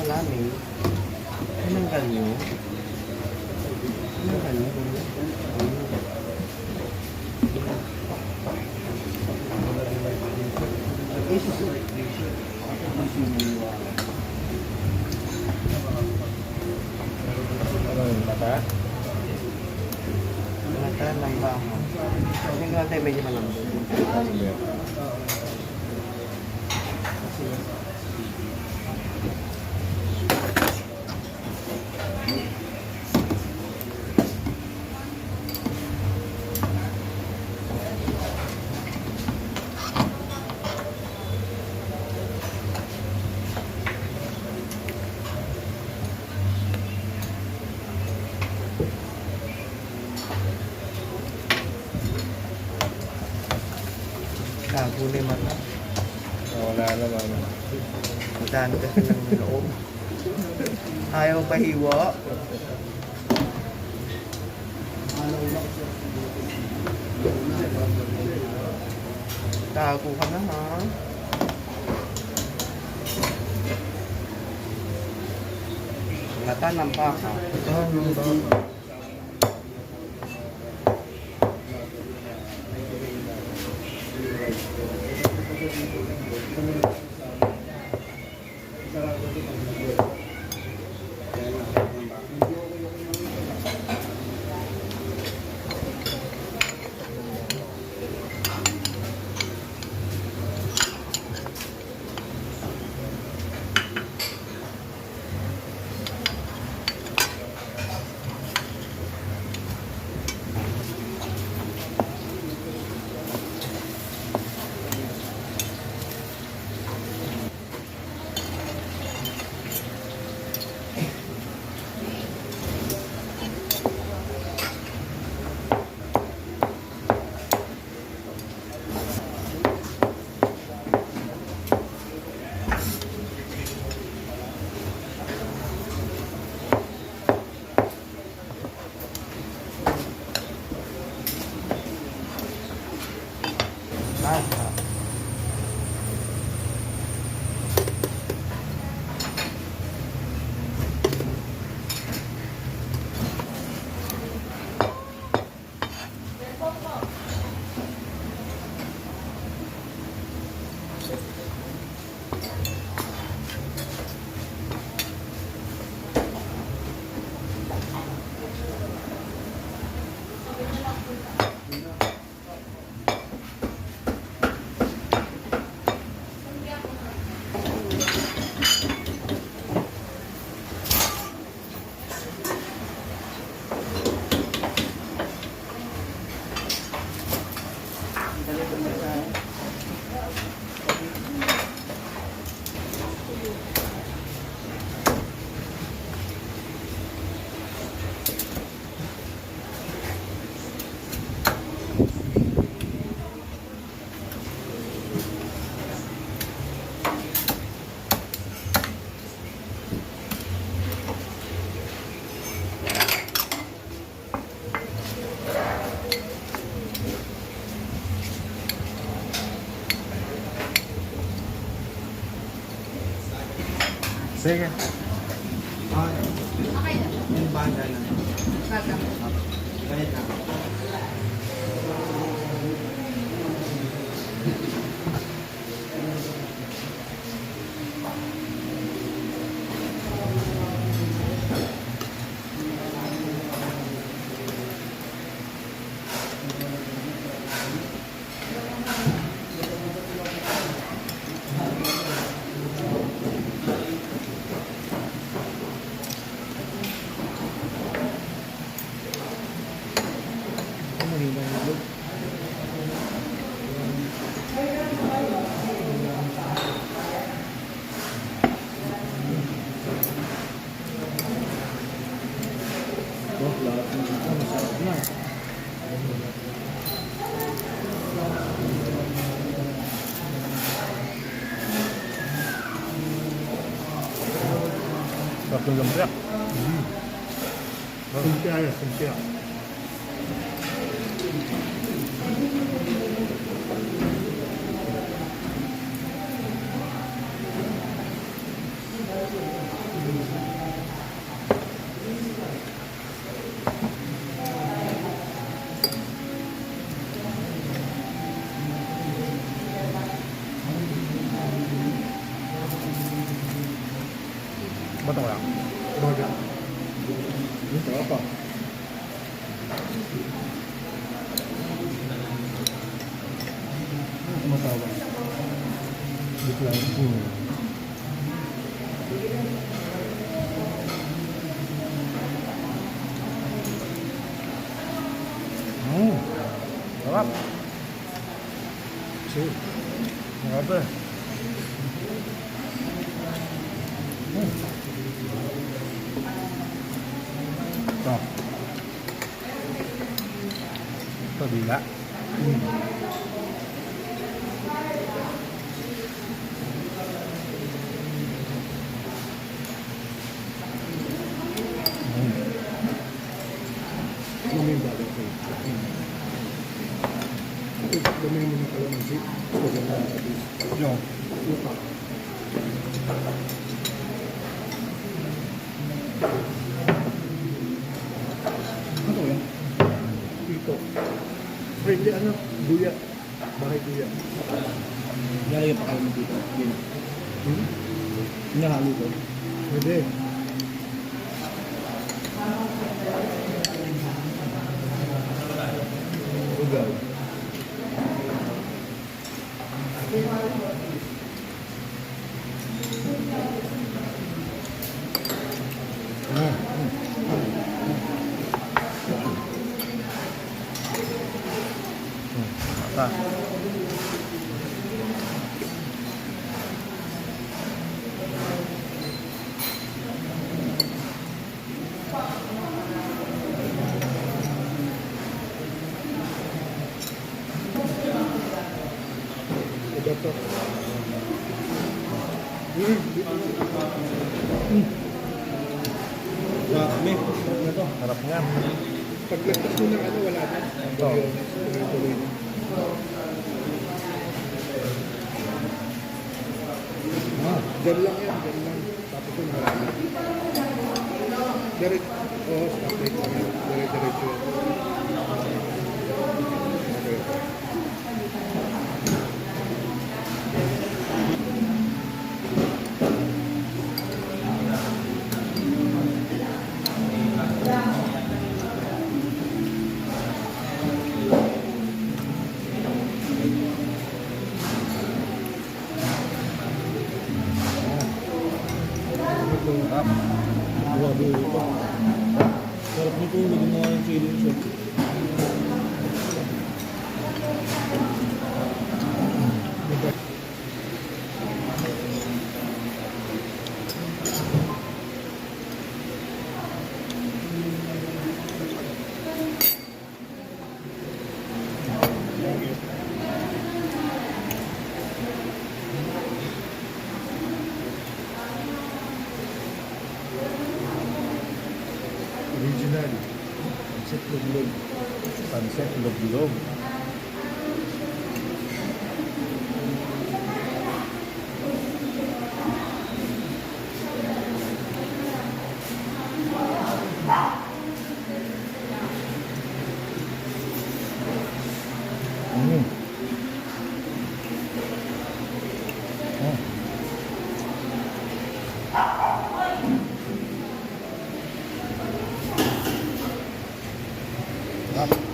Wala, may. Tinanggal nyo. Tinanggal nyo. Mata? Mata lang ba ako? Huwag nga tayo medyo malambot. Gago na yung mata. Wala naman. Madaan kasi ng loob. Ayaw pahiwa. Gago ka na, ha? Mata ng baka. Sige. Okay na. Yung banda lang. Baga. Kahit na. Oh, lahat ng ito. Masarap na. Sarap ng lumpia. Lumpia yan, lumpia. Ba't wala? Wala. Ito apa? Matawa. Bigla. Sarap. Sarap eh. Ito. Ito dila. Mamay bagay ko. Damay mo na kalamansi. Yung. Lupa. Ano yan? Dito. Friendly ano? Guya. Bahay guya. Lalagyan pa kayo mo dito. Yun. Hinahalo ko. Pwede. Ugaw. Mata. Ito to. Dami. Na to. Harap nga. Paglagtas mo ng ano, wala na. Ito. Tuloy-tuloy na. Diyan lang yan, diyan lang. Tapos yung marami. Direct, oo, stoplight lang yan. Direct-diretso yan. Okay. Sarap. Grabe ito. Sarap nito. Lagyan mo nga yung chili siya. Original. Set luglog. Sunset, log-log. Mm. Oh. Sarap.